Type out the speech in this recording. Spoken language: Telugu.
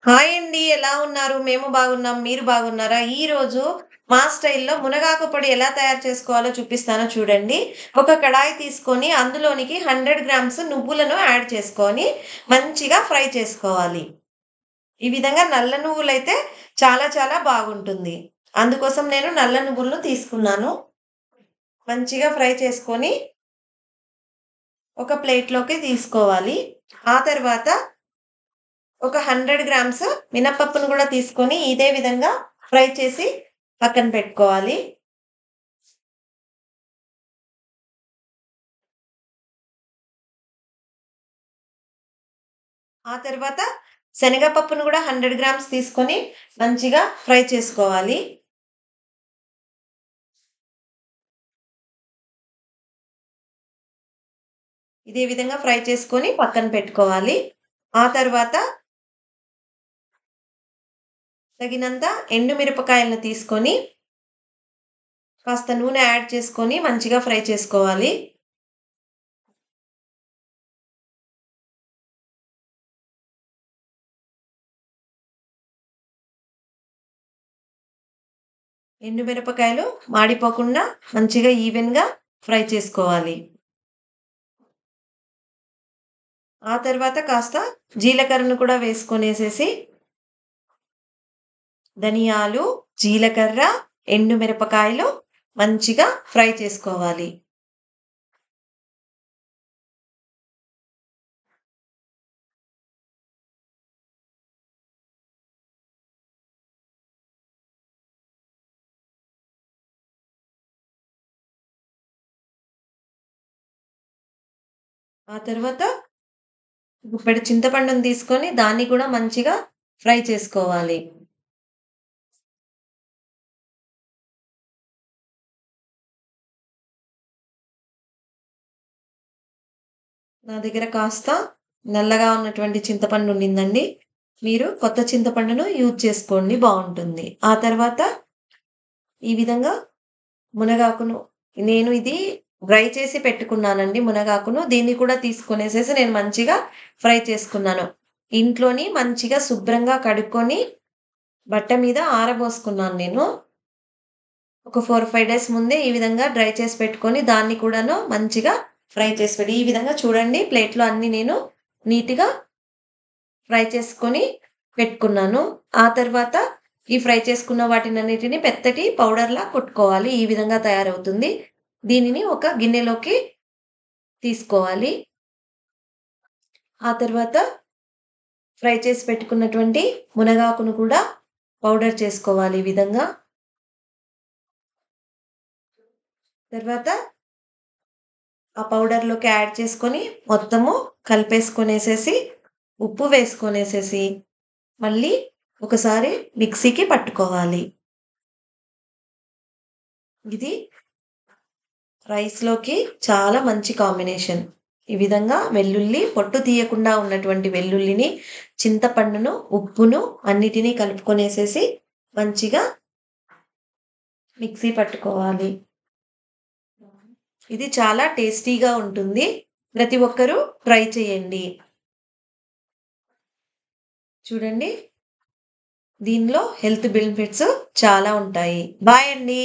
హాయ్ అండి. ఎలా ఉన్నారు? మేము బాగున్నాం. మీరు బాగున్నారా? ఈరోజు మా స్టైల్‌లో మునగాకు పొడి ఎలా తయారు చేసుకోవాలో చూపిస్తానో చూడండి. ఒక కడాయి తీసుకొని అందులోనికి 100 గ్రామ్స్ నువ్వులను యాడ్ చేసుకొని మంచిగా ఫ్రై చేసుకోవాలి. ఈ విధంగా నల్ల నువ్వులైతే చాలా చాలా బాగుంటుంది. అందుకోసం నేను నల్ల నువ్వులను తీసుకున్నాను. మంచిగా ఫ్రై చేసుకొని ఒక ప్లేట్‌లోకి తీసుకోవాలి. ఆ తర్వాత ఒక 100 గ్రామ్స్ మినపప్పును గూడా తీసుకొని ఇదే విధంగా ఫ్రై చేసి పక్కన పెట్టుకోవాలి. ఆ తర్వాత శనగపప్పును గూడా 100 గ్రామ్స్ తీసుకొని మంచిగా ఫ్రై చేసుకోవాలి. ఇదే విధంగా ఫ్రై చేసుకొని పక్కన పెట్టుకోవాలి. ఆ తర్వాత తగినంత ఎండు మిరపకాయలను తీసుకొని కాస్త నూనె యాడ్ చేసుకొని మంచిగా ఫ్రై చేసుకోవాలి. ఎండు మిరపకాయలు మాడిపోకుండా మంచిగా ఈవెన్‌గా ఫ్రై చేసుకోవాలి. ఆ తర్వాత కాస్త జీలకర్రను కూడా వేసుకొనేసేసి ధనియాలు, జీలకర్ర, ఎండుమిరపకాయలు మంచిగా ఫ్రై చేసుకోవాలి. ఆ తర్వాత గుప్పెడు చింతపండుని తీసుకొని దాన్ని కూడా మంచిగా ఫ్రై చేసుకోవాలి. నా దగ్గర కాస్త నల్లగా ఉన్నటువంటి చింతపండు ఉండిందండి. మీరు కొత్త చింతపండును యూజ్ చేసుకోండి బావుంటుంది. ఆ తర్వాత ఈ విధంగా మునగాకును నేను ఇది ఫ్రై చేసి పెట్టుకున్నానండి మునగాకును. దీన్ని కూడా తీసుకొనేసేసి నేను మంచిగా ఫ్రై చేసుకున్నాను. ఇంట్లోని మంచిగా శుభ్రంగా కడుక్కొని బట్ట మీద ఆరబోసుకున్నాను నేను. ఒక 4, 5 డేస్ ముందే ఈ విధంగా డ్రై చేసి పెట్టుకొని దాన్ని కూడాను మంచిగా ఫ్రై చేసి ఈ విధంగా చూడండి ప్లేట్‌లో అన్నీ నేను నీట్‌గా ఫ్రై చేసుకొని పెట్టుకున్నాను. ఆ తర్వాత ఈ ఫ్రై చేసుకున్న వాటినన్నిటిని మెత్తటి పౌడర్‌లా కొట్టుకోవాలి. ఈ విధంగా తయారవుతుంది. దీనిని ఒక గిన్నెలోకి తీసుకోవాలి. ఆ తర్వాత ఫ్రై చేసి పెట్టుకున్నటువంటి మునగాకును కూడా పౌడర్ చేసుకోవాలి ఈ విధంగా. తర్వాత ఆ పౌడర్‌లోకి యాడ్ చేసుకొని మొత్తము కలిపేసుకొనేసేసి, ఉప్పు వేసుకొనేసేసి, మళ్ళీ ఒకసారి మిక్సీకి పట్టుకోవాలి. ఇది రైస్‌లోకి చాలా మంచి కాంబినేషన్. ఈ విధంగా వెల్లుల్లి పొట్టు తీయకుండా ఉన్నటువంటి వెల్లుల్లిని, చింతపండును, ఉప్పును అన్నిటిని కలుపుకొనేసేసి మంచిగా మిక్సీ పట్టుకోవాలి. ఇది చాలా టేస్టీగా ఉంటుంది. ప్రతి ఒక్కరూ ట్రై చేయండి. చూడండి దీనిలో హెల్త్ బెనిఫిట్స్ చాలా ఉంటాయి. బాయ్ అండి.